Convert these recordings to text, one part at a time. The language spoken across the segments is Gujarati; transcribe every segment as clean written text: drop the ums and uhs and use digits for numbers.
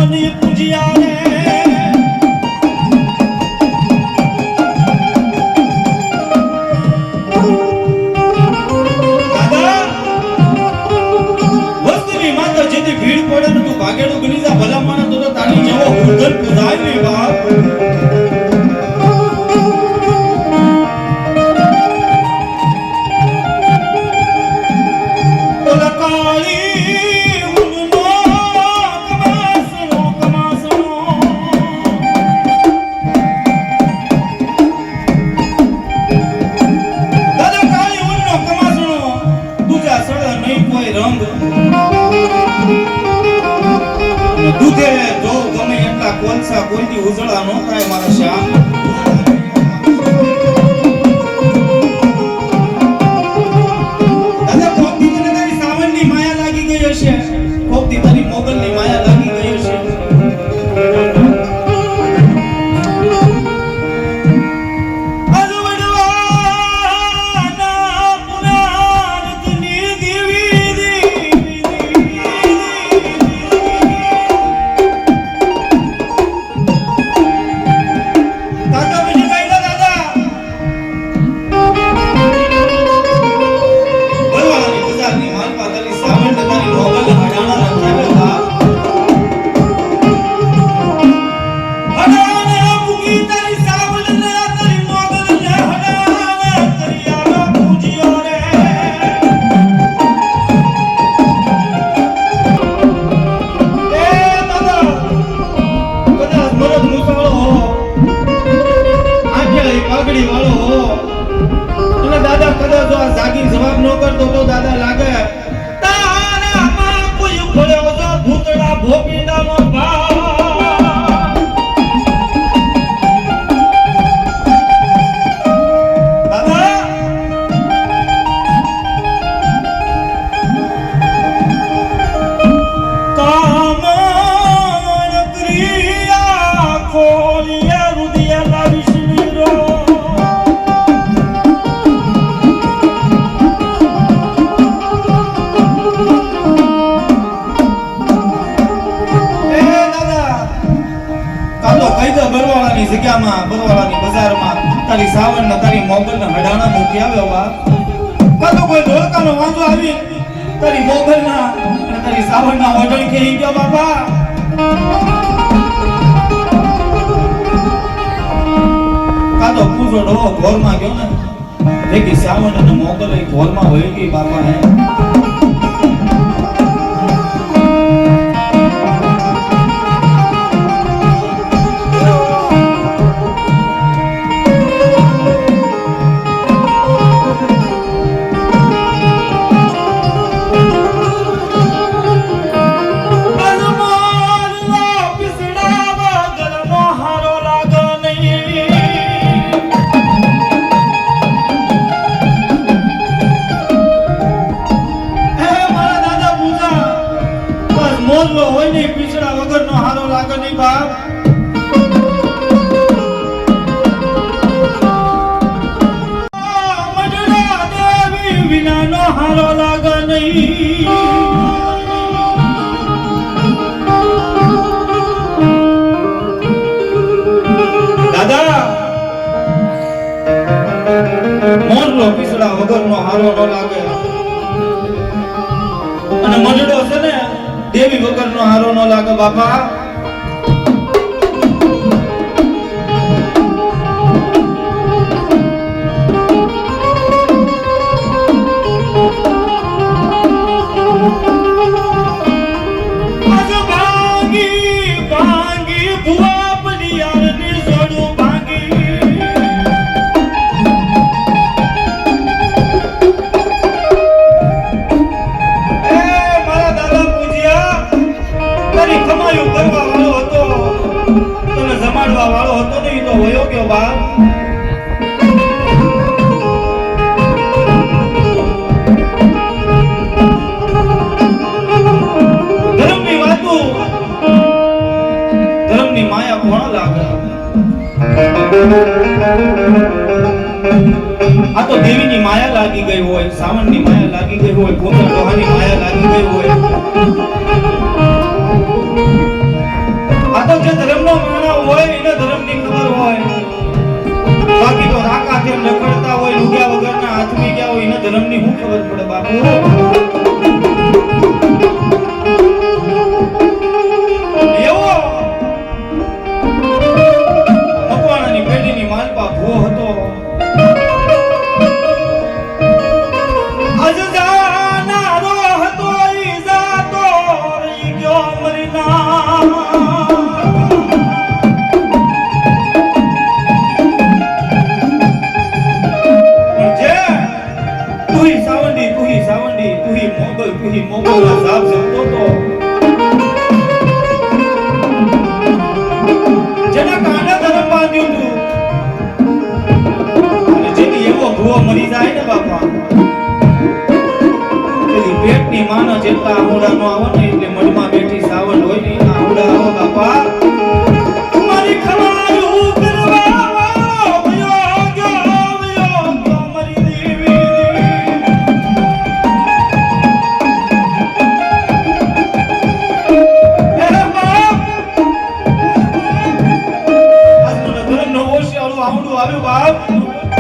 ની પૂજ્યા રે ભીડ પડે ને તું ભાગેડું બની જા ભલા માણસ તો તારી જેવો ઉધર પૂજાય ને બાપ ઓલા કાળી ઉનનો કમાસનો દાદા કાળી ઉનનો કમાસનો દુજા સળ નહીં કોઈ રંગ દૂધે જો ગમે એટલા કોલસા કોઈથી ઉજળા ન થાય મારા શ્યામ દાદા કોકથી તને તારી સાવનની માયા લાગી ગઈ હશે કોકથી તારી મોગલની માયા લાગી ગઈ હશે જગ્યામાં બરવાળાની બજારમાં તારી સાવણ ને તારી મોગલ ને હડાણા મૂકી આવ્યો બા કાતો કોઈ ધોળકાનો વાંધો આવી તારી મોગલ ના અને તારી સાવણ ના ઓઢણ ખેઈ ગયો બાપા કાતો પૂજો ડો ઘોરમાં ગયો ને દેખી સાવણ અને મોગલ એ ઘોરમાં વહી ગઈ બાપા હે હોય નહીં પીછડા વગરનો હારો લાગે નહીં બાપ મજડા દેવી વિનાનો હારો લાગે નહીં દાદા મોરલો પીછડા વગરનો હારો ન લાગે અને મજડો છે ને દેવી વગરનો હારો ન લાગે બાપા વાળો હતો ને તો વયો ગયો બાપ ધર્મની વાતો ધર્મની માયા કોણ લાગે આ તો દેવીની માયા લાગી ગઈ હોય સાવણની માયા લાગી ગઈ હોય પોતા ડોહાની માયા લાગી ગઈ હોય મારી ના મોગલ ના સાપ જમતો તો જેના કાંડા ધર્મ બાંધ્યું તું અને જેની એવો ભૂવો મરી જાય ને બાપા પેલી પેટની માના જેટલા આહુડા નો આવે ને એટલે મઢમાં બેઠી સાવણ હોય ને આહુડા આવો બાપા મારી ખવાયું કરવા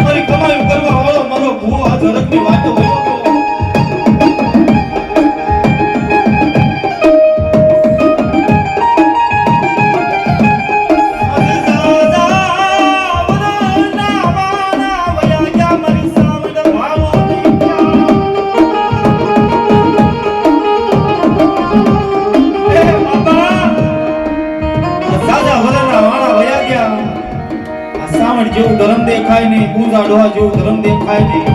મારી કમાયું કરવા વાળો મારો ભૂવો આ ઝડપની વાતો હોય જેવું ધર્મ દેખાય નહીં પૂજા ડોહા જેવું ધર્મ દેખાય નહીં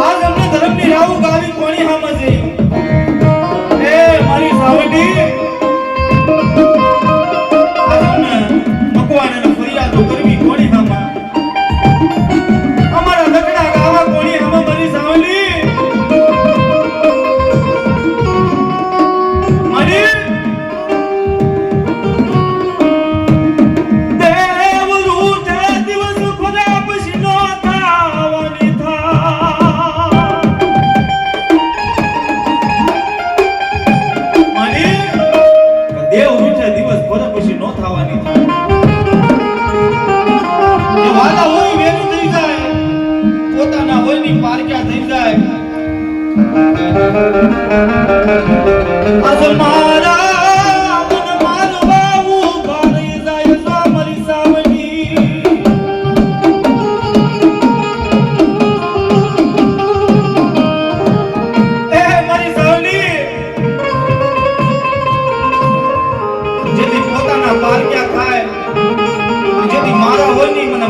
આજ અમને ધર્મની રાવ ગાવી કોણી હામજે એ મારી સાવડી આજ અમને મકવાને ફરિયાદો કરવી કોણી હામા અમારા લગડા ગાવા કોણી હામા મારી સાવડી મારી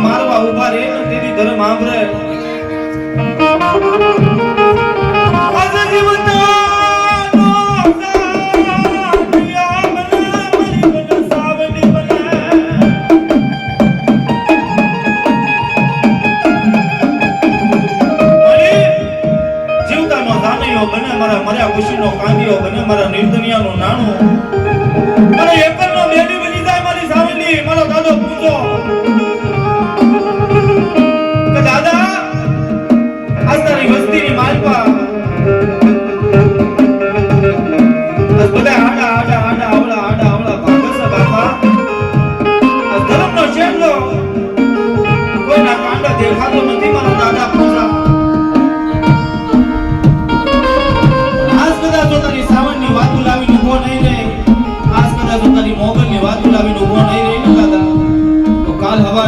મારવા ઉભા રહે ને તેની ધર્મ આંભરે મારા ખુશીનો કાંદિયો બને મારા નિર્દનિયાનો નાણો મારા એકલનો બેડી બની જાય મારી સાવલી મારો દાદો પૂછો કે દાદા આજ તારી વસ્તીની માલપા આજ બધા આડા આવડા ભાગસ બાપા આજ ધર્મનો ચેલો કોઈના કાંડા દેખાતો નથી મારો દાદા પૂછા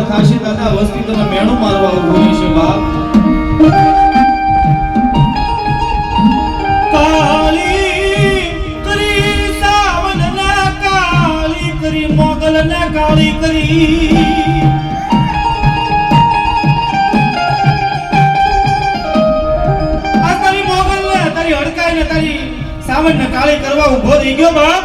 થશે દાદા વસ્તી તને મેણું મારવા ઉભો છે બાપ કાળી કરી સાવન ના કાળી કરી મોગલ ના કાળી કરી આ તારી મોગલ ને તારી હડકાઈ ને તારી સાવન ને કાળી કરવા ઉભો થઈ ગયો બાપ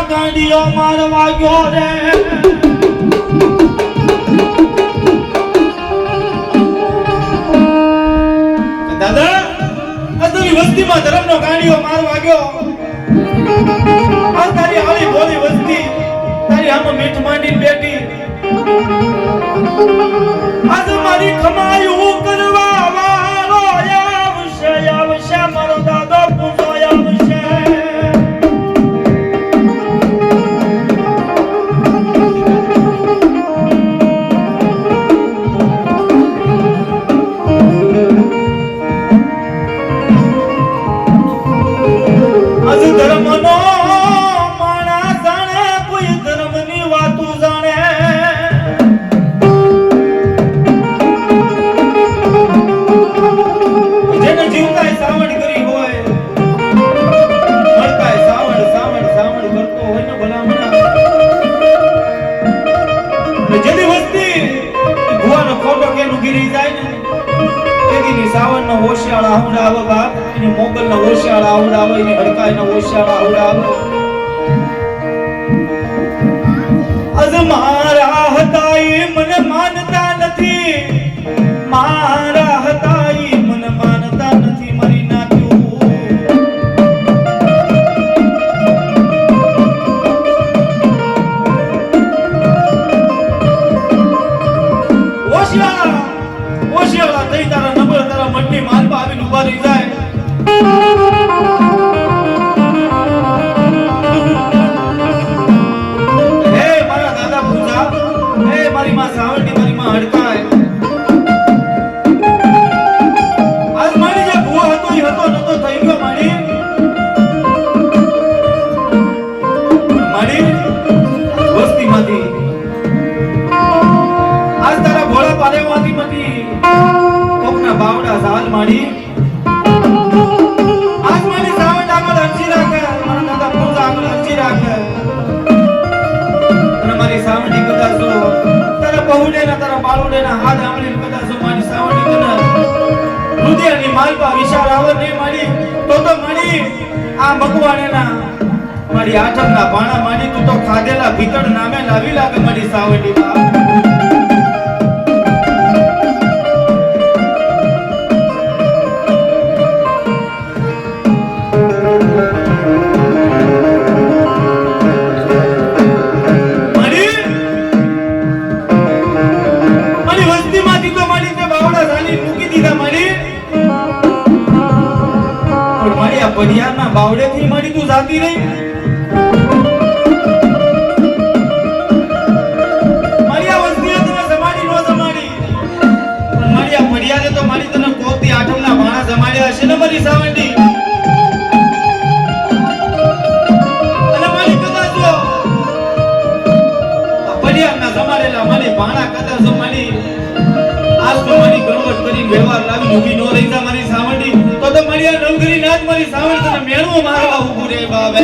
ગાંડીઓ મારવા ગયો રે દાદા આ તારી વસ્તીમાં ધર્મનો ગાંડીઓ મારવા ગયો આ તારી આળી ભોળી વસ્તી તારી આમ મીઠ માંડી બેઠી આજ મારી કમાયું કરવા વાળો આવશે મારો દાદો પૂછો આવશે ધર્મનો માણા જાણે કોઈ ધર્મની વાતો જાણે આવડાવે બાપ એની મોગલના ઓશિયાળા આવડાવે એની હડકાઈના ઓશિયાળા આવડાવે અજ મારા હતા ઈ મને માનતા નથી મારા હતા ઈ મને માનતા નથી મારી નાખ્યું ઓશિયાળા થઈ તારા નંબર તારા મટની માલમાં આવીને ઉભા રહી જાય મારી માં સાવરણી મારી માં હડકાય આજ મારી જે ભૂવો હતો ઈ હતો નતો થઈ ગયો મારી વસ્તીમાંથી આજ તારા ભોળા પારેમાંથી મતી કોકના બાવડા ઝાલ મારી આજ મારી સાવણ આગળ અરજી રાખે મારા દાદા પૂજા આગળ અરજી રાખે અને મારી સાવણી કદાચ બહુડેના તારા બાળુડેના હાથ આંગળી કદાચ મારી સાવણી કદાચ હૃદયની માલપા વિચાર આવે નહીં મારી તો મારી આ મગવાણેના મારી આઠમના ભાણા મારી તું તો ખાધેલા ભીતળ નામે લાવી લાગે મારી સાવણી બા પડિયારના બાવડેથી મળી તું જાતી રહી મારી આ વસ્તીએ તને જમાડી નો જમાડી પણ મારી આ પડિયાને તો મારી તને કોપી આઠમના ભાણા જમાડ્યા હશે ને મારી સાવંડી અને મારી કદાચ જો આ પડિયારના જમાડેલા મારી ભાણા કદાચ મારી આજ તો મારી ગણવટ કરી વ્યવહાર લાવી ઊભી નો રહી જા મારી સાવંડી તો મારી આ નવગરી નાથ મારી સાવણ તને મેળવો મારવા ઊભું રે બાબે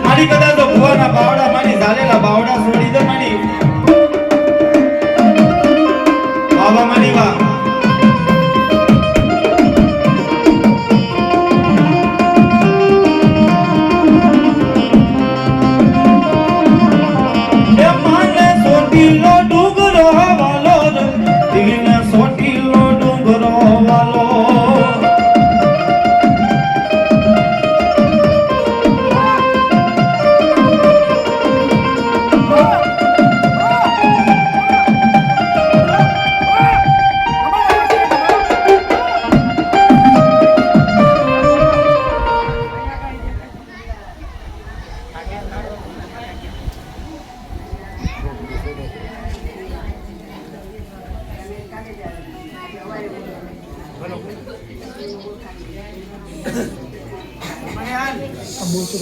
મારી કદાચ તો ભુવાના બાવડા મારી ઝાલેલા બાવડા છોડી દે મારી બાબા મારી વા એ માને સોટીલો ડુંગરો વાલો દિલને સોટીલો ડુંગરો વાલો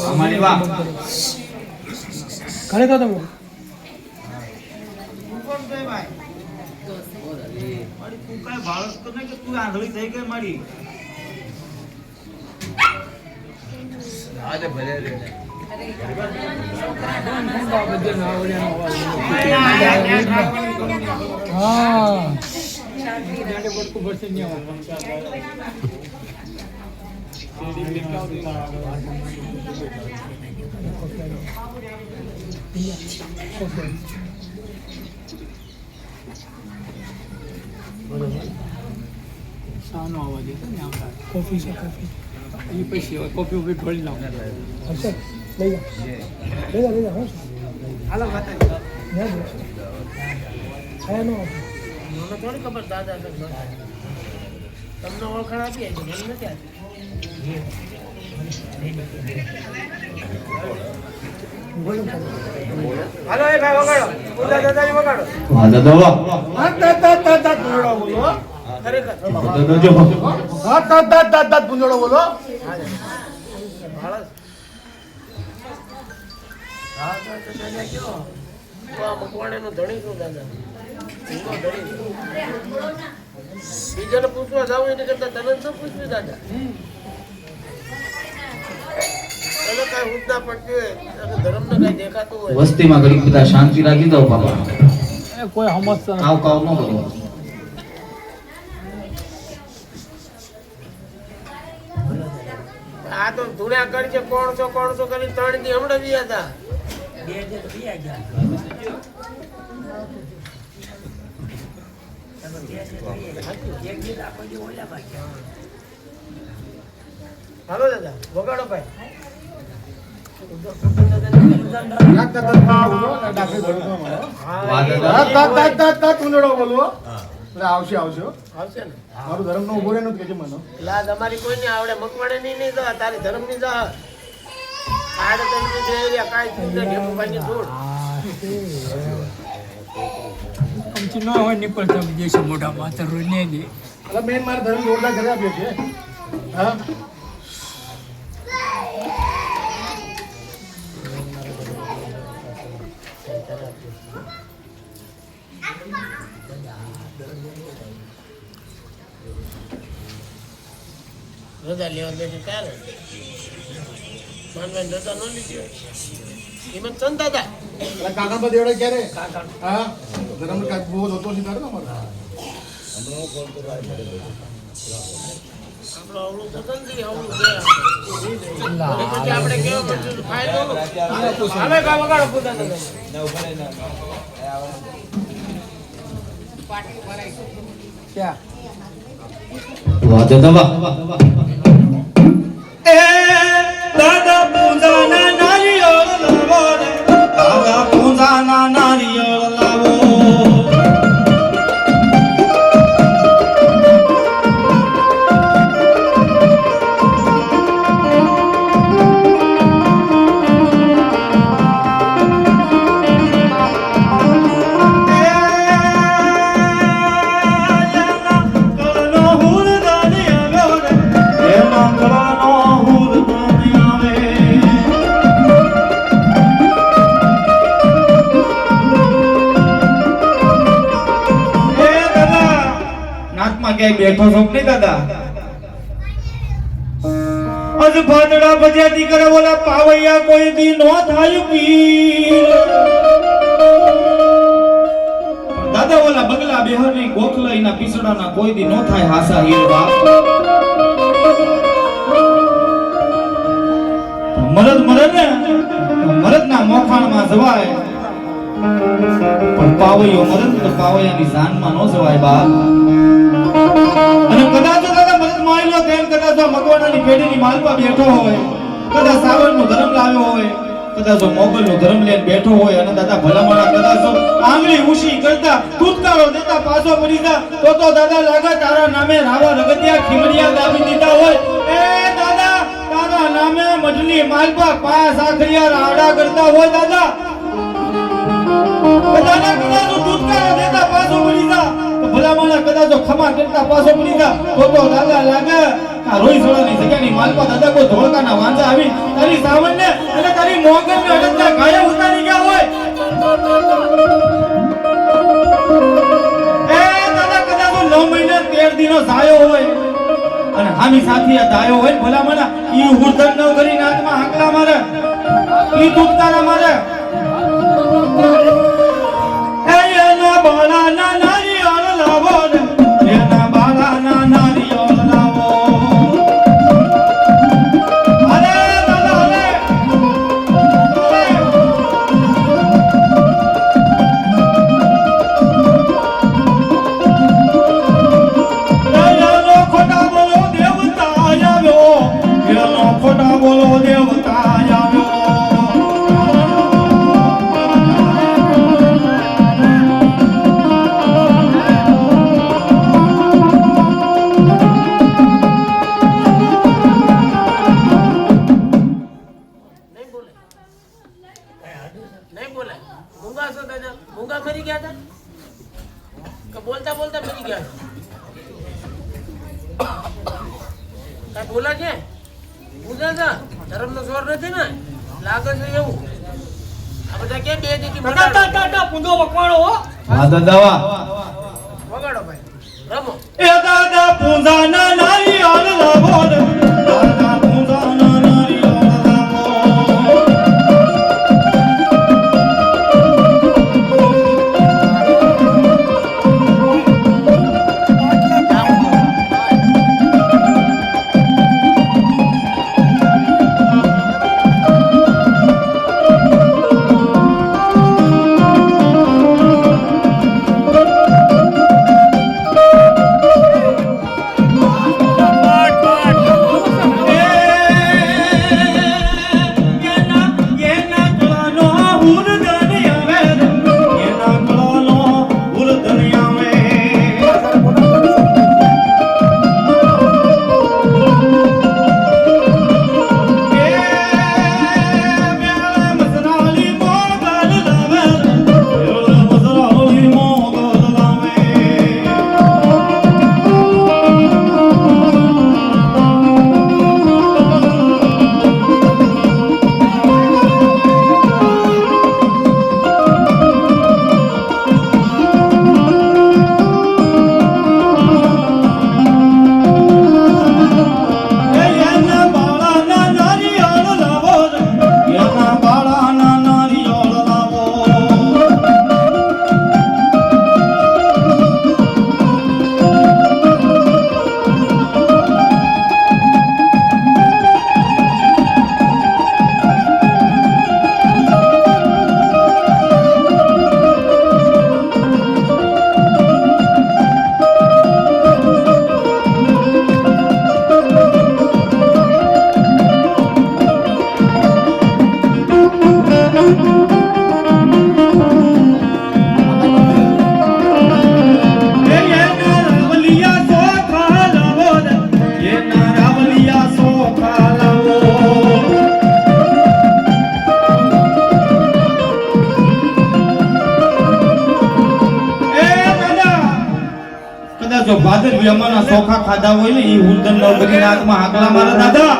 અમારી વાહ ઘરે તો તમે તું કાંઈ બાળક તો નહીં કે તું આંધળી થઈ ગઈ મારી શાનો અવાજ હતો ને આમ કોફી છે કોફી એ પછી હવે કોફી ઉભી ઢોળી નાખો હશે લઈ જા હું હાલો માતા મને થોડી ખબર દાદા તમને ઓળખાણ આપી છે મને નથી આપી હાલો એ ભાઈ વગાડો પૂજા દાદાની વગાડો હા દાદા વાહ દાદા બોલો ખરેખર દાદા જો દાદા પૂંજોડો બોલો બીજાને પૂછવા જાવ એને કરતા તને શું પૂછ્યું દાદા તને કઈ હું ના પડતી હોય ધર્મ ને કઈ દેખાતું હોય વસ્તીમાં ઘડી બધા શાંતિ રાખી દો બાબા કોઈ સમજતો કાવ કાવ ન કરો આ તો ધૂળ્યા કરજે કોણસો કરી 3 દી હમણાં બી હતા હાલો દાદા વગાડો ભાઈ આવશે આવશે ને મારું ધર્મ નો ઉભો રહેનો કે છે મને લાજ અમારી કોઈ નહીં આવડે મકવાડે નહીં જા તારી ધર્મ ની જા આડે તમને જે એરિયા કાઈ ચૂંટે ઢેપુ ભાઈ ની જોડ આમથી ન હોય ને પણ તમે જે છે મોઢા માથે રોજ ને દે એટલે બેન મારે ધર્મ જોરદાર કરી આપ્યો છે હા રજા લેવા દે ચાલે માનવાન રજા ન લીધી હોય એમાં સંતા હતા એટલે કાકા બધે એવડે ક્યારે હા ધર્મ કાંઈક બહુ હોતો છે તારે ને અમારે આપણો અવળું થતું નથી અવળું કે પછી આપણે કેવો પડશે ફાયદો હવે કા વગાડો પૂછા તમે ક્યાં વાહ દાદા વાહ એ દાદા પૂજાના નારિયેળ લાવો રે દાદા પૂજાના નારિયેળ લાવો બેઠો છો નહીં દાદા અજ ભાદડા ભજ્યાતી કરે બોલા પાવૈયા કોઈ દી નો થાય પીર દાદા બોલા બગલા બેહરની ગોખલાઈના પીસડાના કોઈ દી નો થાય હાસા હીર બાપ મરદ ના મોખાણમાં જવાય પણ પાવૈયો મરદ તો પાવૈયાની જાનમાં નો જવાય બાપ અને કદાચ દાદા મરદ માયલો તેમ કદાચ મકવાણાની પેઢીની માલપા બેઠો હોય કદાચ સાવરનો ધર્મ લાવ્યો હોય કદાચ મોગલનો ધર્મ લઈને બેઠો હોય અને દાદા ભલામણા કદાચ આંગળી ઊંચી કરતા કૂદકારો દેતા પાછો પડી જા તો દાદા લાગે તારા નામે રાવા રગતિયા ખીમડિયા દાબી દીધા હોય એ દાદા તારા નામે મજલી માલપા પાયા સાખરિયા રાડા કરતા હોય દાદા કદાચ કૂદકારો દેતા પાછો પડી જા ભલામણા કદાચ ખમા કરતા પાછો પડી જા તો દાદા લાગે આ રોઈસોડાની જગ્યાની માલપા દાદા કોઈ ધોળકાના વાંજા આવી તારી સાવણને અને તારી મોગલને અડકતા ગાયા ઉતારી ગયા હોય એ દાદા કદાચ 9 મહિને 13 દિનો સાયો હોય અને હામી સાથી આ દાયો હોય ભલા મને ઈ હુરધન ન કરી નાથમાં હાકલા મારે ઈ દુખતાના મારે એ એના બાળાના નારિયેળ લાવો ને એના બાળાના નારિયેળ લાવો અરે દાદા અરે એનો ખોટા બોલો દેવતા આવ્યો એનો ખોટા બોલો દેવતા આવ્યો नहीं बोला गूंगा सो था जब गूंगा मरी गया था कब बोलता बोलता मरी गया क्या बोला क्या पूछा था धर्म नो स्वर नहीं ना लागे से એવું આ બધા કે બે દીકી ટા પૂંજો વકવાણો હો હા દાદા વગાડો ભાઈ રમો એ દાદા પૂંજાના નારિયેળ લાવો ને દાદા પૂંજાના નારિયેળ લાવો જો ભાદર વ્યમાના સોખા ખાધા હોય ને ઈ હુરદન નો કરીને આંખમાં હાકલા મારા દાદા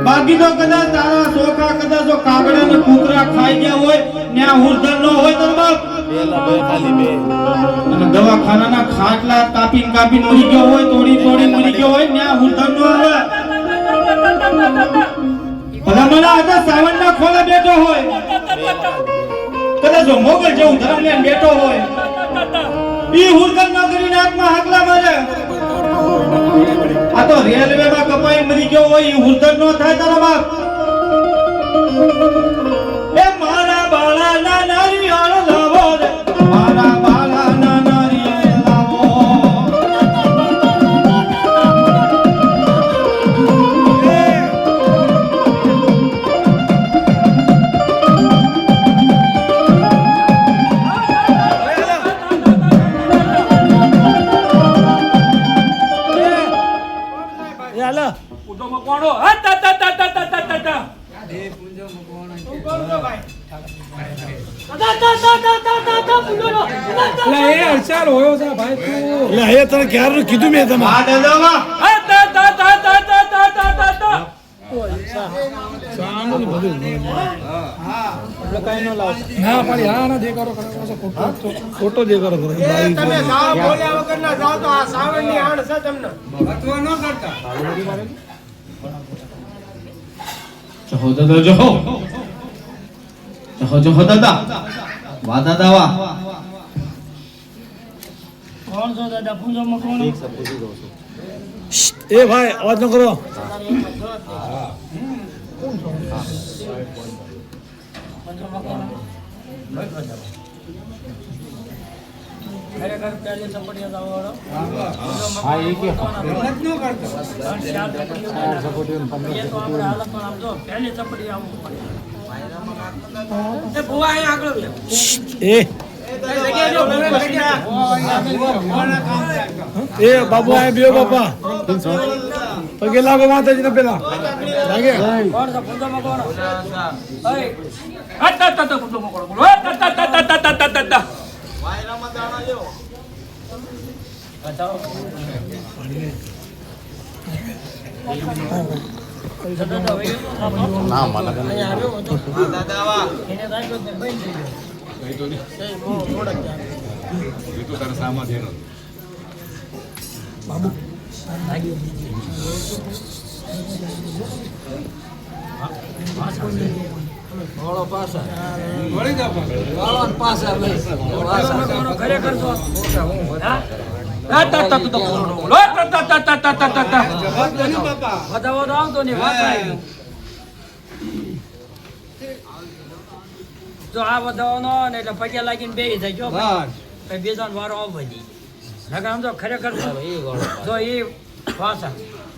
બાકી તો કદાચ તારા સોખા કદાચ જો કાગડા ને કૂતરા ખાઈ ગયા હોય ને આ હુરદન નો હોય તો બાપ પેલા બે ખાલી બે અને દવાખાનાના ખાટલા કાપીને મરી ગયો હોય તોડી મરી ગયો હોય ને આ હુરદન નો આવે ભલા મને આજે સાવનના ખોલે બેઠો હોય કદાચ જો મોગલ જેવું ધર્મ લઈને બેઠો હોય ઈ હુરદન ન કરીને આંખમાં હાકલા મારે આ તો રેલવે માં કપાઈ મરી ગયો હોય ઈ હુરદન નો થાય તારા બાપ એ મારા બાળાના નારિયેળ લાવો રે મારા બાળાના નારિયેળ લાવો પૂંજો વકવાણો હા તા તા તા તા તા તા તા એટલે એ અરસાર હોયો છે ભાઈ તું એટલે એ તને ક્યારનું કીધું મેં તમે આ દાદા હા તા તા સાનું ને બધું એટલે કાંઈ ન લાવતા ના પાડી હા ના દેખાડો કરો ફોટો દેખાડો કરો તમે સાવ બોલ્યા વગર ના જાઓ તો આ સાવણની આણ છે તમને જહો દાદા જહો દાદા વાહ દાદા વાહ કોણ છો દાદા પૂંજોમાં કોણ એ ભાઈ અવાજ ન કરો ખરેખર પહેલી ચપટીયા દાવાળો પહેલી ચપટી આવવું પડે એ ભુવા અહીં આગળ લે. એ જગ્યાએ જો, એ બાબુ આ બે બાપા પગે લાગો માતાજી ને પેલા લાગે કોણ છે પૂંજોમાં કોણ ખરેખર તો બતાવો તો આવતો નહીં જો આ બતાવવાનો ને એટલે પગે લાગીને બે થઈ ગયો બે જણ વારો આવવા જઈએ નકર આમ તો ખરેખર જો એ પાછા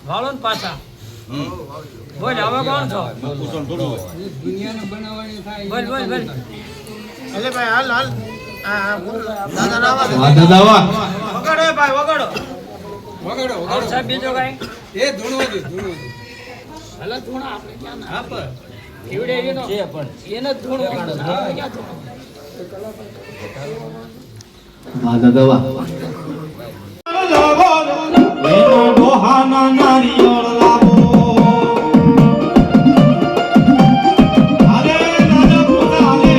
વાળો ને પાછા બોલ હવે કોણ છો બોલ બોલ બોલ એટલે ભાઈ હાલ હાલ વાહ દાદા વાહ વગાડો એ ભાઈ વગાડો. और साहब बीजो काई એ ધૂણવા દે हला धूणा आपने क्या ना आप एवडे एनो जे पण एने धूणो क्या धूणो વાહ દાદા વાહ એનો ડોહાના નારિયેળ લાવો હાલે દાદા પૂજા હાલે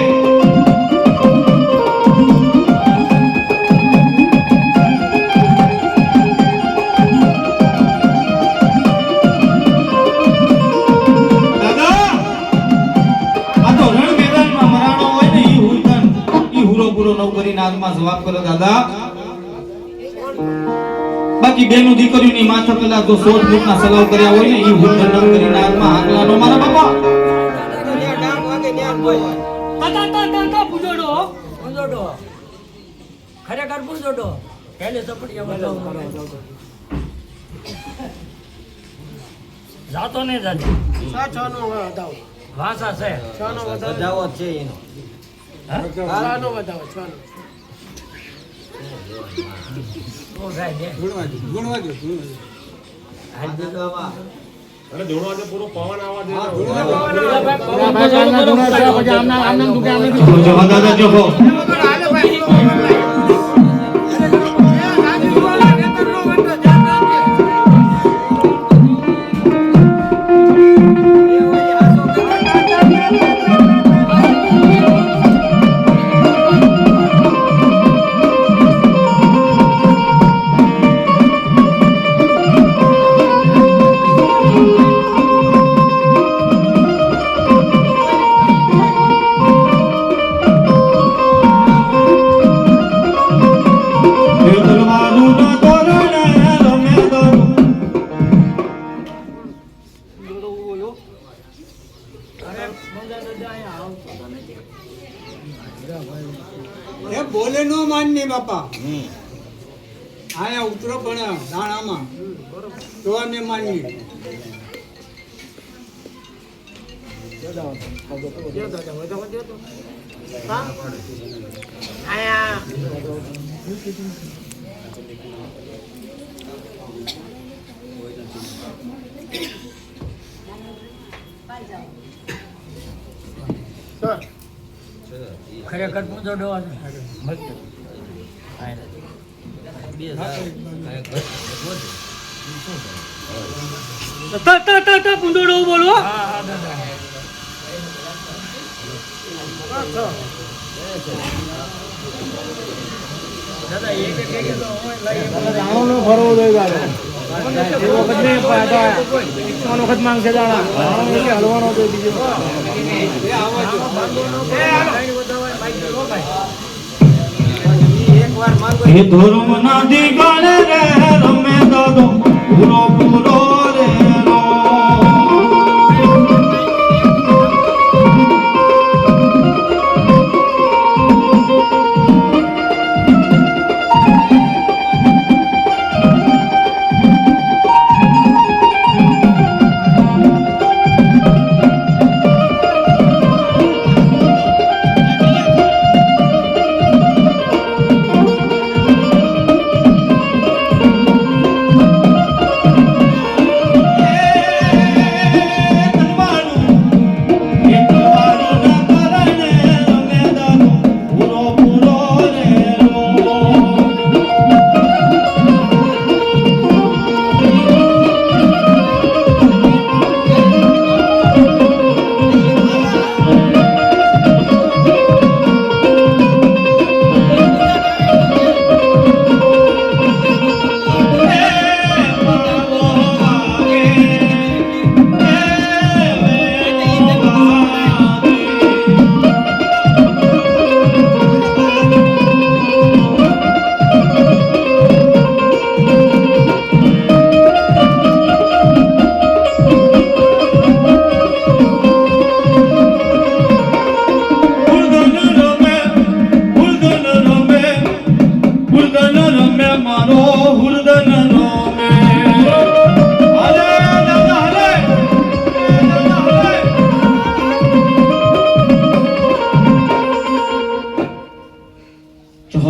જવાબ કરો દાદા બાકી બેનું દીકરીઓની માથા પેલા જો 16 ફૂટના સલાવ કર્યા હોય ને ઈ હુંદર ન કરીને આત્મા હાકલાનો મારા બાપા તા પૂજોડો ખરેખર પૂજોડો પહેલે ચપટીયા બતાવો જાતો ને જાતો છાનો બતાવો. ભાષા છે છાનો બતાવો છે એનો. છાનો બતાવો છાનો. ઓ ભાઈ દે ગુણવા દે દાદા જો હાલે ભાઈ. બોલે નો માનની બાપા આયા ઉતરો પણ દાણામાં તો અમે માનીએ આયા ખરેખર પૂજોડો પૂંદોડો બોલો. હા હા દાદા દાદા એક તો હું લઈ દાણોનો ભરવો જોઈએ દાદા. એ વખત નહીં પાછા 51 વખત માંગશે દાણા. દાણો એટલે હલવાનો જોઈએ બીજો. એ ધોરમ ના દીવાને રે રમે દાદો પૂરો પૂરો રે રો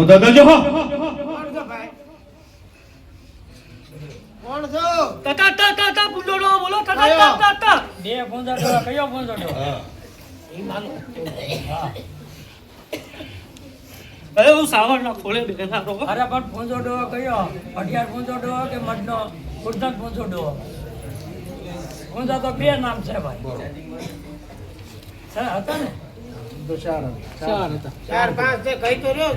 દાદા જો કોણ છો? પૂંદોડો બોલો. કાકા. બે પૂંજાડો કયો પૂંજાડો અરે હું સાવરના ખોળે બેઠા રહો. અરે પણ પૂંજોડો કયો અઢિયાર પૂંજોડો કે મઢનો કુર્ધન પૂંજોડો પૂંજા તો બે નામ છે ભાઈ હતા ને ચાર હતા. 4-5 છે કઈ તો રહ્યો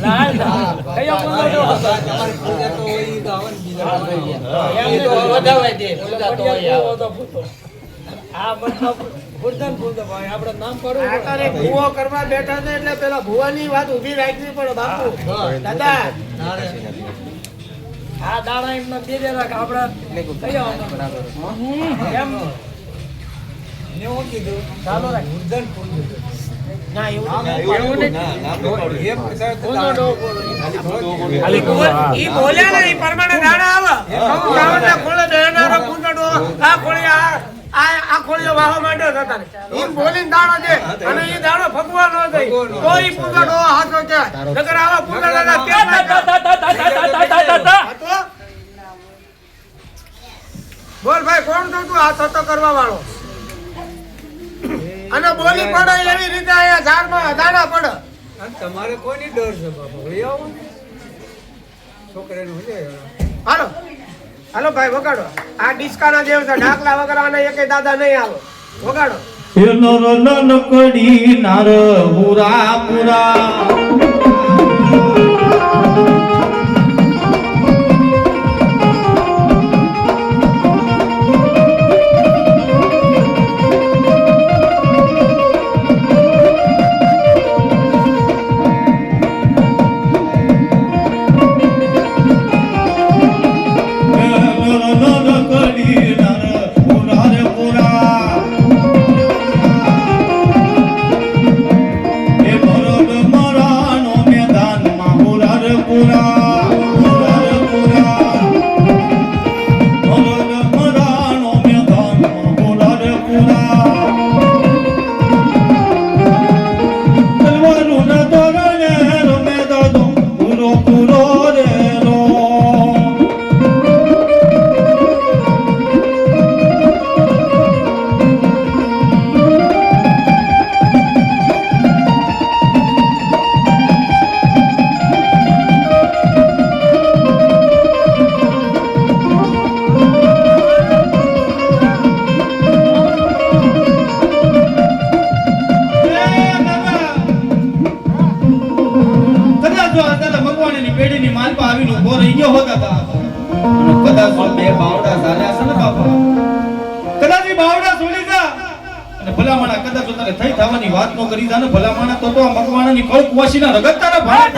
લાલ કયો પૂંજોડો આ મઢનો કુર્ધન પૂંજો ભાઈ આપણે નામ પડવું આકારે ભૂવો કરવા બેઠા છે એટલે પેલા ભૂવાની વાત ઊભી રાખવી પડે બાપુ દાદા આ દાડા એમને દીધે રાખ આપણે કયો એમ ચાલો રાખ ના એવું ઈ બોલ્યા ને ઈ પ્રમાણે દાણા આવે ગામના ખોળે દેનારો પૂંજડો આ ખોળે આ ખોળીઓ વાહવા માંડ્યો હતા ને ઈ બોલીને દાણો દે અને ઈ દાણો ફગવા ન દે તો ઈ પૂંજડો હાથો છે નકર આવા પૂંજડા કે બોલ ભાઈ કોણ તો તું હાથ હતો કરવા વાળો અને બોલી પડે એવી રીતે અહીંયા ઝાડમાં દાણા પડે તમારે કોની ડર છે બાપા? લઈ આવો ને. છોકરાને હલે. હાલો હાલો ભાઈ વગાડો આ ડિસ્કાના દેવ છે ઢાકલા વગર આના એકે દાદા નહીં આવે વગાડો એ નર નનકડી નાર પુરા પુરા એ ભરત મારા જો આ દાદા મકવાણીની પેઢીની માલપા આવીને ઊભો રહી ગયો હોત દાદા અને કદાચ જો બે બાવડા ચાલ્યા છે ને બાપા કદાચ ઈ બાવડા છોડી જા અને ભલામણા કદાચ જો તારે થઈ થવાની વાત નો કરી જા ને ભલામણા તો આ મકવાણાની કળ કુવાસીના રગત તારા ભાઈ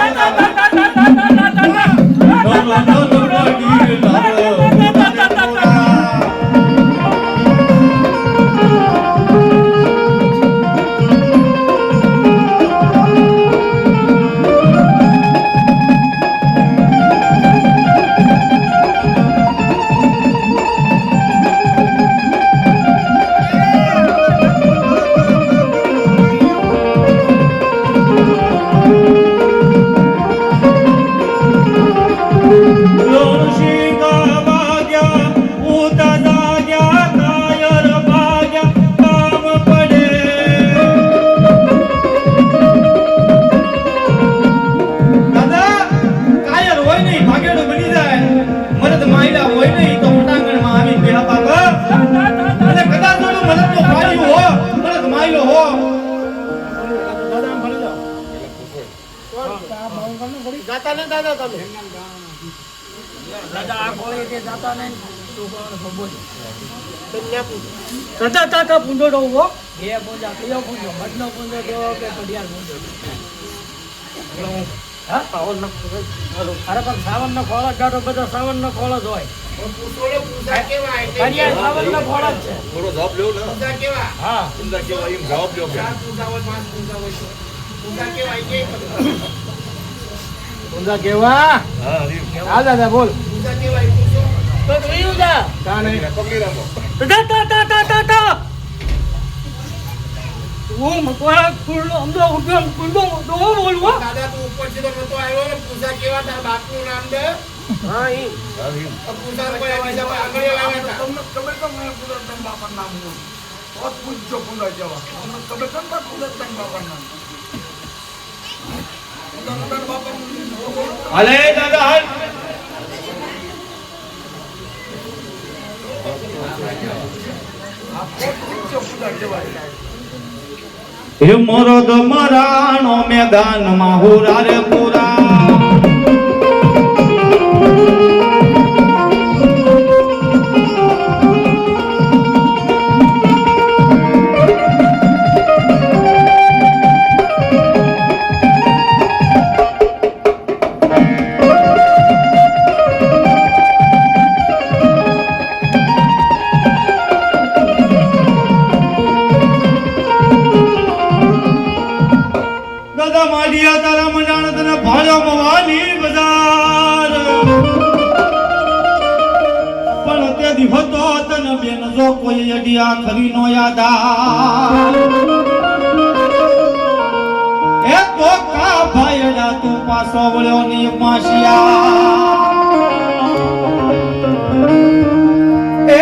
જાતા ને દાદા તમે દાદા આ કોળી તે જાતા ને તું કોણ ખબર દાદા કાકા પૂંડો ડોવો બે પૂંજા કયો પૂંજો મધનો પૂંજો દેવો કે પડિયાર પૂંજો હા પાવન નો અરે પણ સાવન નો ખોળો ગાડો બધો સાવન નો ખોળો જ હોય પૂછોડે પૂછા કેવા પડિયાર સાવન નો ખોળો જ છે થોડો જવાબ લેવો ને પૂછા કેવા હા પૂંજા કેવા એમ જવાબ લ્યો કે પૂછા હોય પાંચ પૂછા હોય પૂછા કેવા કે ઊંધા કેવા હા હરી હા દાદા બોલ પૂછા કેવા પૂછો તો જોયું જા કા નહીં પકડી રાખો તા હું મકવાણા કુંડો અમદો ઉડ્યો કુંડો દો બોલવો દાદા તું ઉપર થી તો નતો આવ્યો ને પૂછા કેવા તાર બાપનું નામ દે હા ઈ હા હરી પૂછા કોઈ આવી જવા આગળ આવ્યા તમને ખબર તો મને પુનર્તન બાપા નામ બોલ बहुत પૂછજો પુનર જવા તમને ખબર તો ને પુનર્તન બાપા નામ પુનર્તન બાપા હાલે દાદા હાલ પૂછજો પુનર જવા હે મોરદ મરાણો મેદાનમાં હુરારે પુરા દાદા માલિયા તારા મંડાણ તને ભાળ્યો મવાની બજાર પણ તે દિવસો તને બેન જો કોઈ અડિયા ખરી નો યાદા એ તો કા ભાઈડા તું પાછો વળ્યો ની માસિયા એ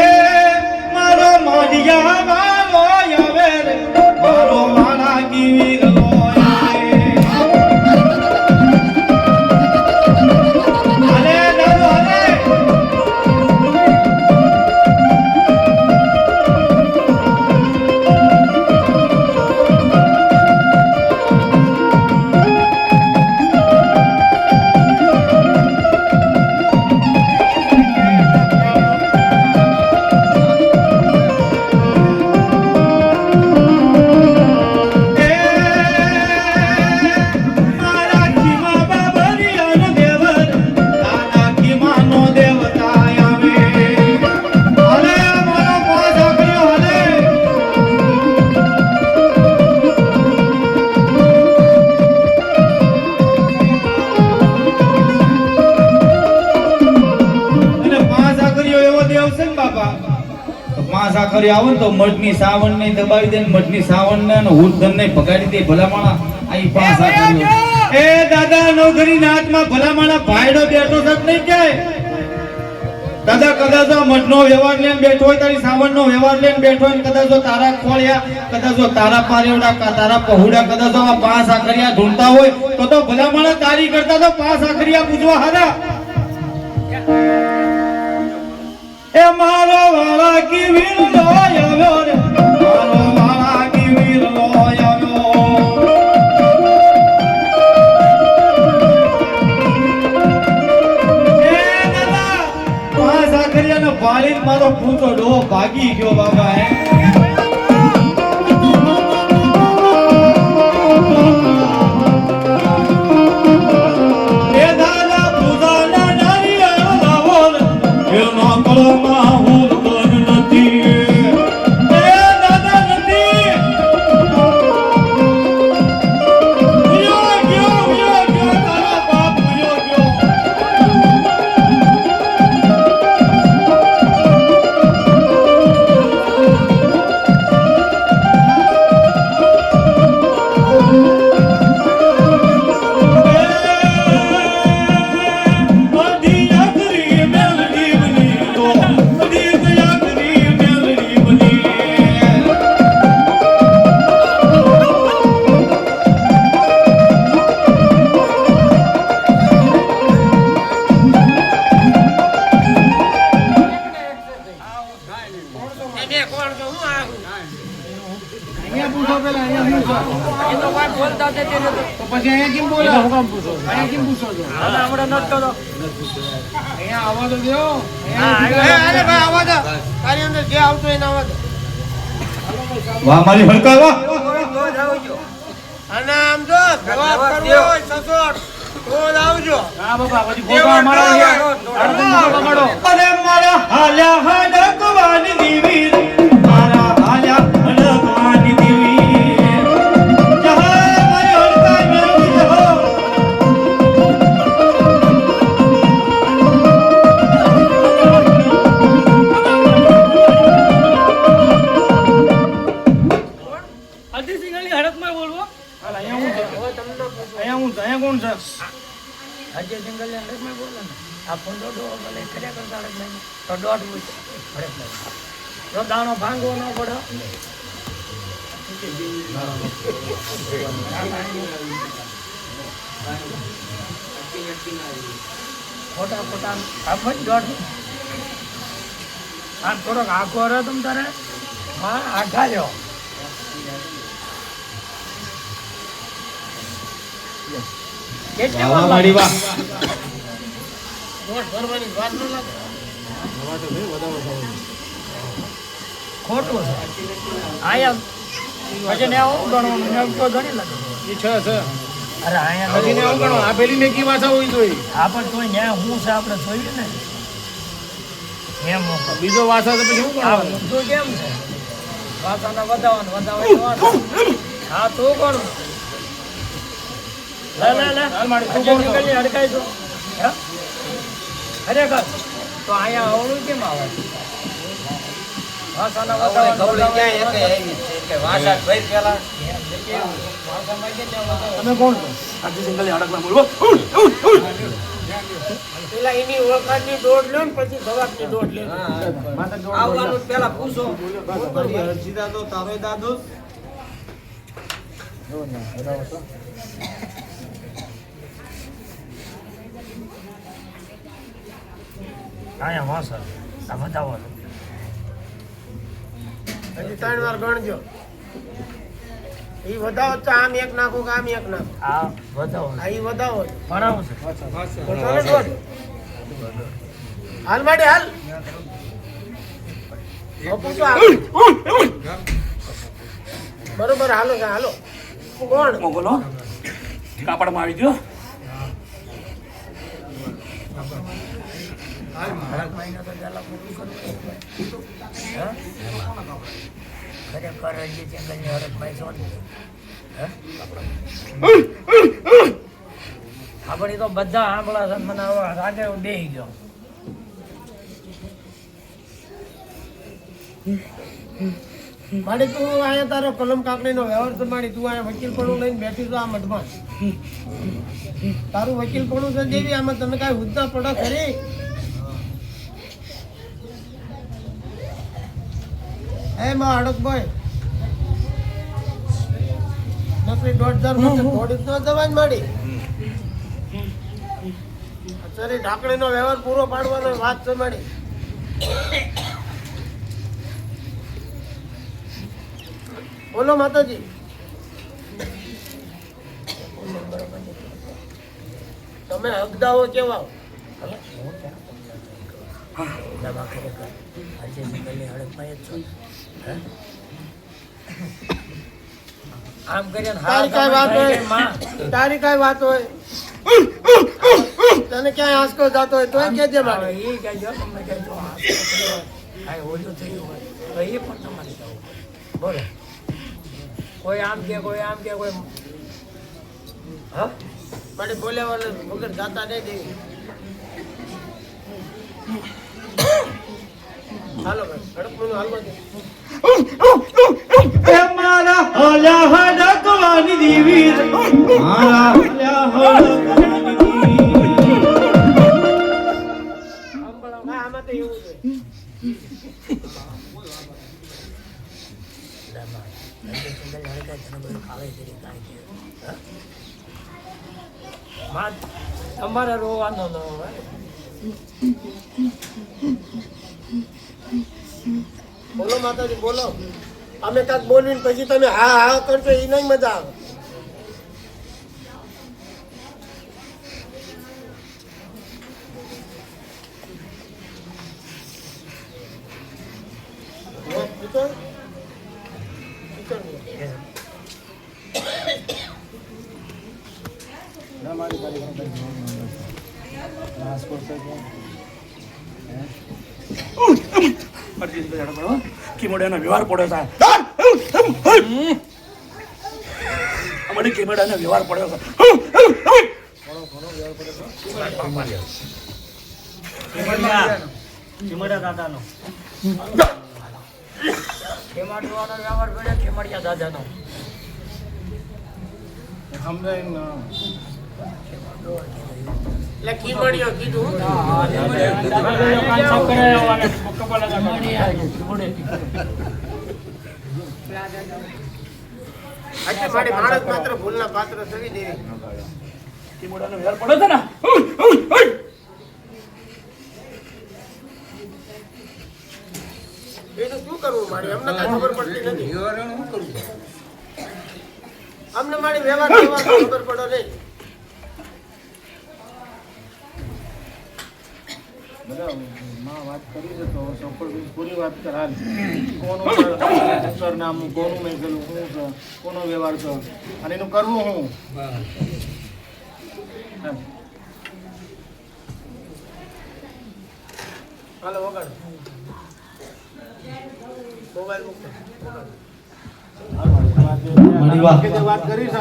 મારો માલિયા વાલો આવે રે મારો વાલા ગીર ખરી આવો ને તો મઢની સાવણ ને દબાવી દે મઢની સાવણ ને હુરધન ને ભગાડી દે ભલામણા આઈ પાસા કર્યો એ દાદા નોકરી નાથમાં ભલામણા ભાઈડો બેઠો છે નહીં કે દાદા કદાચ મઢનો વ્યવહાર લઈને બેઠો હોય તારી સાવણ નો વ્યવહાર લઈને બેઠો હોય કદાચ તારા ખોળિયા કદાચ તારા પારેવડા તારા પહુડા કદાચ આ પાંચ આખરિયા ઢૂંઢતા હોય તો ભલામણા તારી કરતા તો પાંચ આખરિયા પૂછવા હારા એ મારો વાળા કી વીર લો આવ્યો રે મારો વાળા કી વીર લો આવ્યો પછી અહીંયા કેમ બોલો હું કામ પૂછો અહીંયા કેમ પૂછો છો હવે હમણાં નોટ કરો અહીંયા આવવા તો દો હા, અરે ભાઈ આવવા દો તારી અંદર જે આવતો એને આવવા દો વાહ મારી હડકા વાહ અને આમ જો જવાબ કરવો હોય સસોટ તો જ આવજો હા બાપા પછી ફોટો અમારો અને મારા હાલ્યા હડકવાની દેવી રે, મારા હાલ્યા હડકવાની દેવી જહો મારી હડકા મેળવી જહો. અતિશી ગલી હડકમાં બોલવો અહીંયા કોણ છે અજય જંગલ ની હડકમાં બોલે ને આ ફોંડો ડોહો ભલે કર્યા કરતા હડકમાં તો દોઢ હોય હડકમાં જો દાણો ભાંગવો ન પડે ખોટા ખોટા આપ જ દોઢ આમ થોડોક આખો રહ્યો તમ તારે હા આઘા લ્યો કેટલી વાહ મારી વાહ નોટ ભરવાની વાત ન લાગે ખોટું છે આયા પછી ને આવું ગણવાનું ને તો ગણી લાગે એ છે અરે આયા પછી ને આવું ગણો આ પેલી મેકી વાસા હોય તોય આ પણ તોય ન્યાય હું છે આપણે જોયું ને એમ મોકો બીજો વાસા તો પછી શું આ ગણવાનું ઊંધું કેમ છે વાતાના વધાવવાનું હા તું કોણ લે હાલ માડી, તું અજય કોણ છો? જંગલની હડકાઈ છો હે? ખરેખર તો અહીંયા આવડું કેમ આવે વાસાના તમે કોણ છો પેલા એની ઓળખાણની દોડ લ્યો ને પછી જવાબની દોડ લે અહીંયા વાસા આ વધાવવાનું હજી 3 વાર ગણજો ઈ વધાવો તો આમ એક નાખો કે આમ એક નાખો આ વધાવવાનું આ ઈ વધાવો ભણાવું છે પોતાને દોડ હાલ માટે હાલ બાપુ તો હાલ. બરોબર હાલો છે હાલો કોણ બોલો કાપડમાં આવી ગયો ખરેખર અજય જંગલની હડકમાં છો ને હે? આપણી તો બધા આંબળા છે મને હવે રાગે બેહી ગયો માડી તું અહીંયા તારો કલમ કાકડીનો વ્યવહાર છે માડી તું અહીંયા વકીલ પણ લઈને બેઠી છો આ મઠમાં તારું વકીલ પણ છે દેવી આમાં તને કાંઈ હુદ્દા પડે ખરી એ માં હડકભાઈ નકરી 1,500 માં થોડી તો જવાન માડી અત્યારે ઢાકણીનો વ્યવહાર પૂરો પાડવાનો વાત છે માડી બોલો માતાજી તમે હકદાઓ કેવા દવા ખરેખર અજય જંગલની હડકમાં જ છો હે? આમ કરીને તારી કાંઈ વાત હોય માં તારી કાંઈ વાત હોય તને ક્યાંય આંસકો જાતો હોય તોય કહેજે મારે એ કહેજો તમને કહેજો કાંઈ ઓછું થયું હોય તો એ પણ તમારે કહું બોલો કોઈ આમ કે કોઈ આમ કે કોઈ હા મારે બોલ્યા વાળા વગર જાતા નહીં દેવી હાલો ભાઈ હડકનું હાલવા દે એ મારા હાલ્યા હડકવાની દેવી રે, મારા હાલ્યા હડકવાની દેવી ના આમાં તો એવું છે તમારે રોવાનો ન હોય બોલો માતાજી બોલો અમે કાંઈક બોલીને પછી તમે હા હા કરશો એ નહીં મજા આવે કેમેડાનો વ્યવહાર પડ્યો સાહેબ અમારે કેમેડાનો વ્યવહાર પડ્યો છે ખેમડિયા દાદાનો ખેમાડવાનો વ્યવહાર પડ્યો ખેમડિયા દાદાનો એટલે કીમડીઓ કીધું આજે મારી માણસ માત્ર ભૂલના પાત્ર થવી દેવી કેમેડાનો વ્યવહાર પડ્યો છે ને એ તો શું કરવું મારી અમને કઈ ખબર પડતી નથી અમને મારી વ્યવહાર ખબર પડો નહીં વાત કરી છે તો પૂરી વાત કરા કોનું સરનામું કોનું મેસેલું શું છે કોનો વ્યવહાર છે અને એનું કરવું હું હાલો વગાડ મોબાઈલ મૂકો વાત કરી છે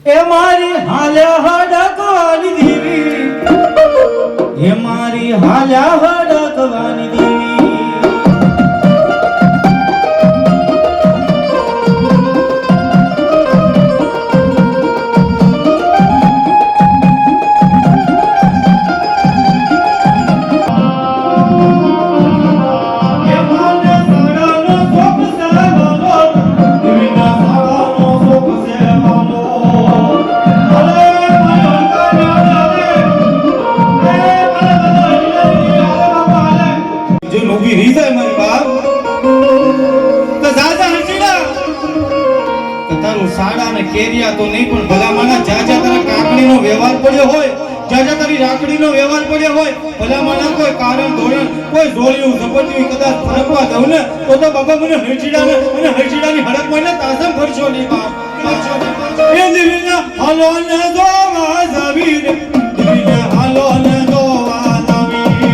એ મારી હાલ્યા હડકવાની દેવી એ મારી હાલ્યા હડકવાની દેવી કેરિયા તો નહીં પણ ભલામાના જાજા તારા કાકડીનો વ્યવહાર પડ્યો હોય જાજા તારી રાખડીનો વ્યવહાર પડ્યો હોય ભલામાના કોઈ કારણ ધોરણ કોઈ જોડિયું ઝપટિયું કદાચ ફરકવા દઉં ને તો બાબા મને હરજીડાની હડકમાં ને તાસમ ફરશો નહીં બાપ એ દિલના હાલો ને જોવા જવીર દિલના હાલો ને જોવા જવીર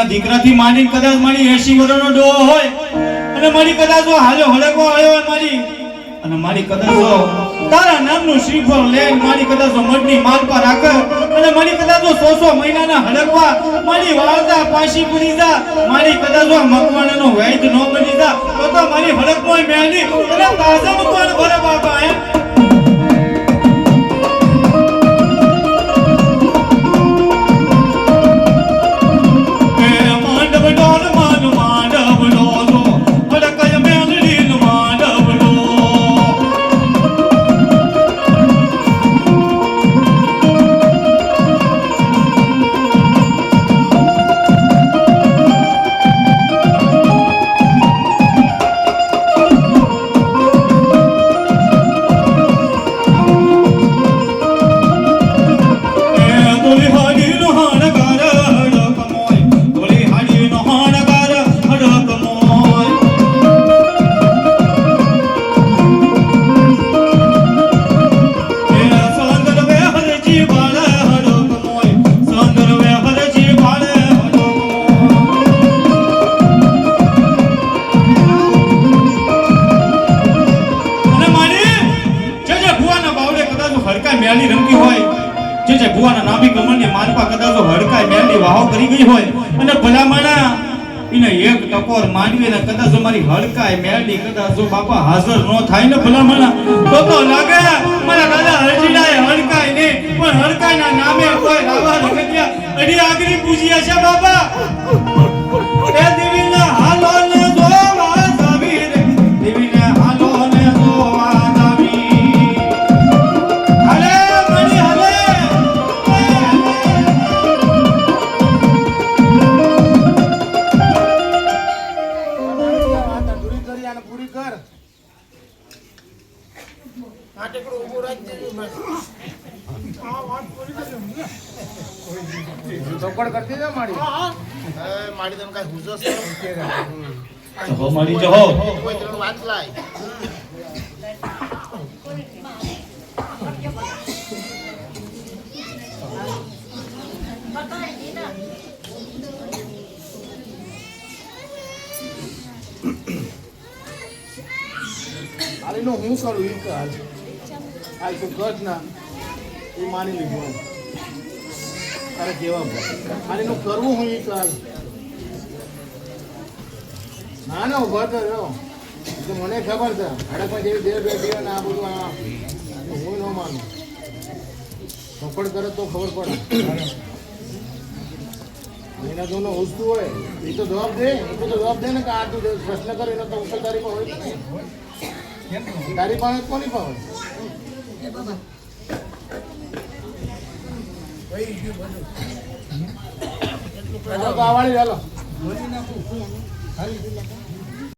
દીકરાથી માંડીને કદાચ મારી 80 વર્ષનો ડોહો હોય અને મારી કદાચ હાલ્યો હડકો આવ્યો હોય મારી અને મારી કદાચ તારા નામનું શ્રીફળ લે મારી કદાચ મઢની માલપા રાખે અને મારી કદાચ 100 મહિનાના હડકવા મારી વાળતા પાછી પડી જા મારી કદાચ મકવાણાનો વૈદ ન બની જા તો મારી હડકમાં મેલી અને તાજા મકવાણ ભરે બાપા હે કદાચ હડકાઈ મેળી રમતી હોય જે ભુવાના નાભી કમળની માનપા કદાચ હડકાઈ મેળી વાહો કરી ગઈ હોય અને ભલામણા એને એક ટકોર માંડવી ને કદાચ મારી હડકાઈ મેળી કદાચ જો બાપા હાજર ન થાય ને ભલામણા તો લાગે મારા દાદા હરજીલાએ હડકાઈ ને પણ હડકાઈના નામે કોઈ રાવા રગતિયા અડી આગરી પૂજ્યા છે બાપા એ દેવીના હાલો ને જોવા જાવી રે દેવીના હાલો ને જોવા જાવી હાલે મણી હાલે પૂરી કરી અને પૂરી કર આ ટેકડો ઊભો રાખ દેજો આ વાત પૂરી કરજો ચોપડ કરતી જા માડી માડી તને કાઈ હુજો છે હો મારી જો કોઈ ત્રણ વાત લાય આલીનો હું કરું ઈ કર આ તું કર ના એ માની લીધું તારે કેવા આલીનું કરવું હું ઈ કર ના ના ઉભા તો રહ્યો તો મને ખબર છે હડકમાં જેવી દેવ બેઠી ને આ બધું આ હું ન માનું સફળ કરે તો ખબર પડે એના જોનો વસ્તુ હોય એ તો જવાબ દે ને કે આ તું પ્રશ્ન કરે એનો તો ઉકેલ તારી પર હોય ને તારી પાસે કોની પાસે હોય આવાળી ચાલો